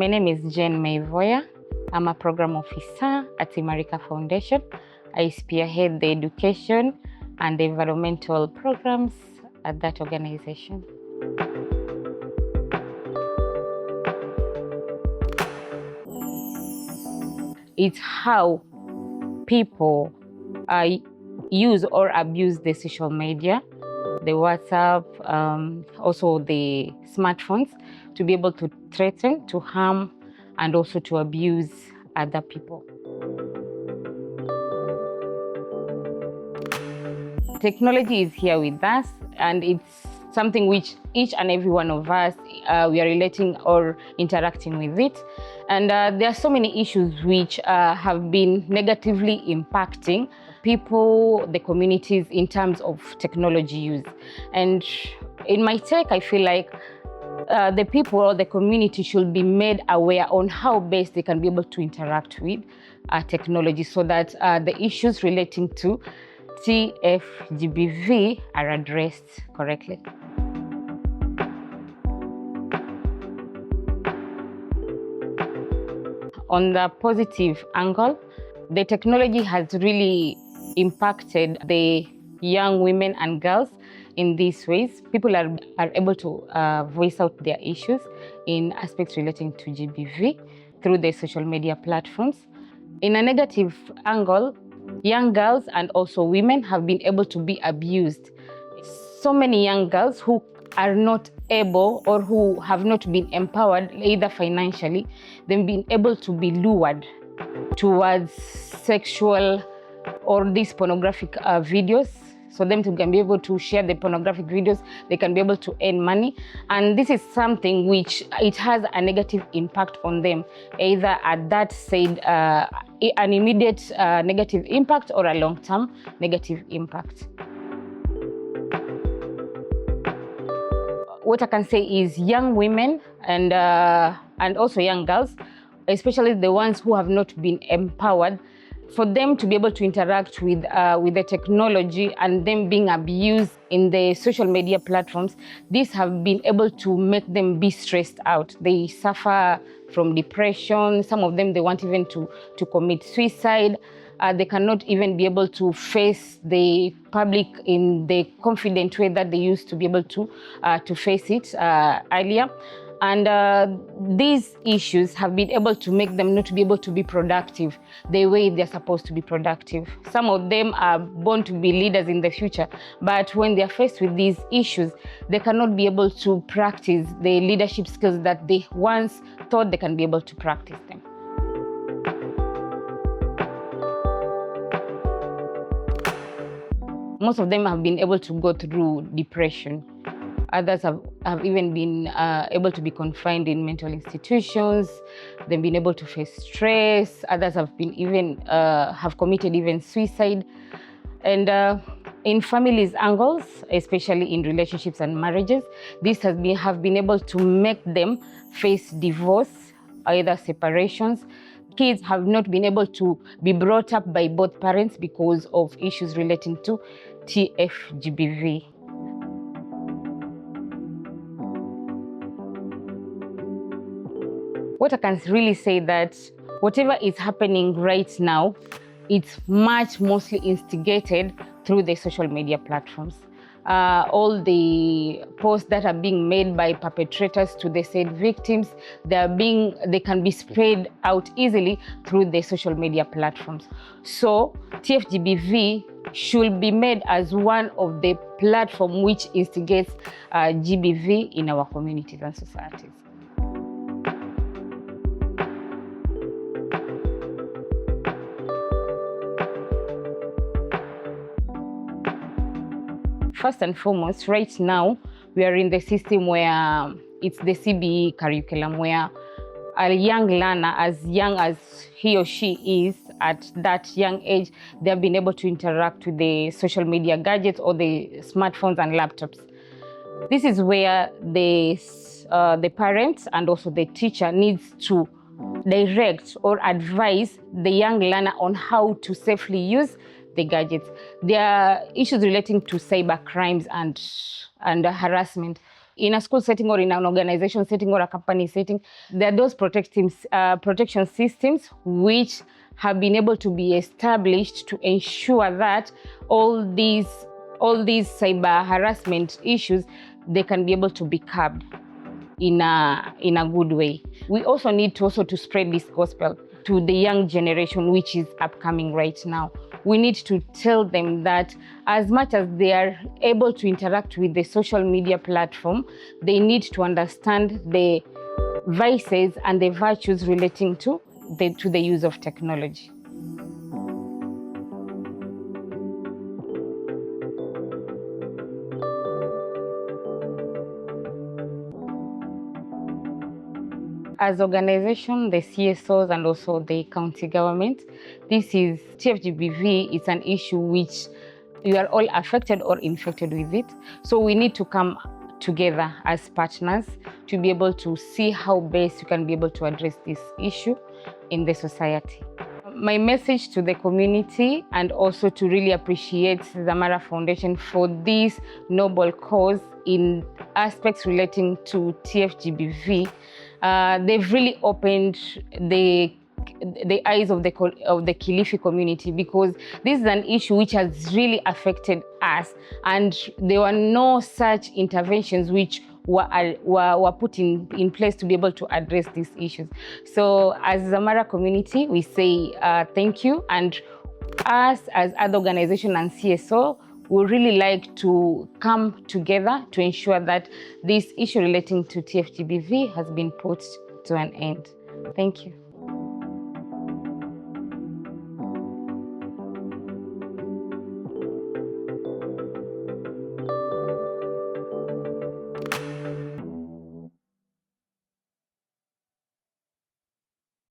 My name is Jane May Voya. I'm a program officer at Imarika Foundation. I spearhead the education and environmental programs at that organization. It's how people use or abuse the social media, the WhatsApp, also the smartphones, to be able to threaten, to harm, and also to abuse other people. Technology is here with us, and it's something which each and every one of us, we are relating or interacting with it. And there are so many issues which have been negatively impacting people, the communities, in terms of technology use. And in my take, I feel like the people or the community should be made aware on how best they can be able to interact with technology, so that the issues relating to TFGBV are addressed correctly. On the positive angle, the technology has really impacted the young women and girls in these ways. People are able to voice out their issues in aspects relating to GBV through the social media platforms. In a negative angle, young girls and also women have been able to be abused. So many young girls who are not able or who have not been empowered, either financially, they've been able to be lured towards sexual or these pornographic videos. So them to can be able to share the pornographic videos, they can be able to earn money. And this is something which it has a negative impact on them, either at that said an immediate negative impact or a long-term negative impact. What I can say is young women and also young girls, especially the ones who have not been empowered, for them to be able to interact with the technology and them being abused in the social media platforms, these have been able to make them be stressed out. They suffer from depression. Some of them, they want even to commit suicide. They cannot even be able to face the public in the confident way that they used to be able to face it earlier. And these issues have been able to make them not be able to be productive the way they're supposed to be productive. Some of them are born to be leaders in the future, but when they're faced with these issues, they cannot be able to practice the leadership skills that they once thought they can be able to practice them. Most of them have been able to go through depression. Others have even been able to be confined in mental institutions. They've been able to face stress. Others have been even have committed even suicide. And in families' angles, especially in relationships and marriages, this have been able to make them face divorce, either separations. Kids have not been able to be brought up by both parents because of issues relating to TFGBV. What I can really say that whatever is happening right now, it's mostly instigated through the social media platforms. All the posts that are being made by perpetrators to the said victims, they can be spread out easily through the social media platforms. So TFGBV should be made as one of the platforms which instigates GBV in our communities and societies. First and foremost, right now, we are in the system where it's the CBE curriculum, where a young learner, as young as he or she is at that young age, they have been able to interact with the social media gadgets or the smartphones and laptops. This is where the parents and also the teacher needs to direct or advise the young learner on how to safely use the gadgets. There are issues relating to cyber crimes and harassment. in a school setting or in an organization setting or a company setting, there are those protection systems which have been able to be established to ensure that all these cyber harassment issues, they can be able to be curbed in a good way. We also need to spread this gospel to the young generation, which is upcoming right now. We need to tell them that as much as they are able to interact with the social media platform, they need to understand the vices and the virtues relating to the use of technology. As organization, the CSOs and also the county government, this is TFGBV. It's an issue which we are all affected or infected with it. So we need to come together as partners to be able to see how best we can be able to address this issue in the society. My message to the community, and also to really appreciate the Zamara Foundation for this noble cause in aspects relating to TFGBV. They've really opened the eyes of the Kilifi community, because this is an issue which has really affected us, and there were no such interventions which were put in place to be able to address these issues. So as Zamara community, we say thank you, and us as other organization and CSO, we really like to come together to ensure that this issue relating to TFGBV has been put to an end. Thank you.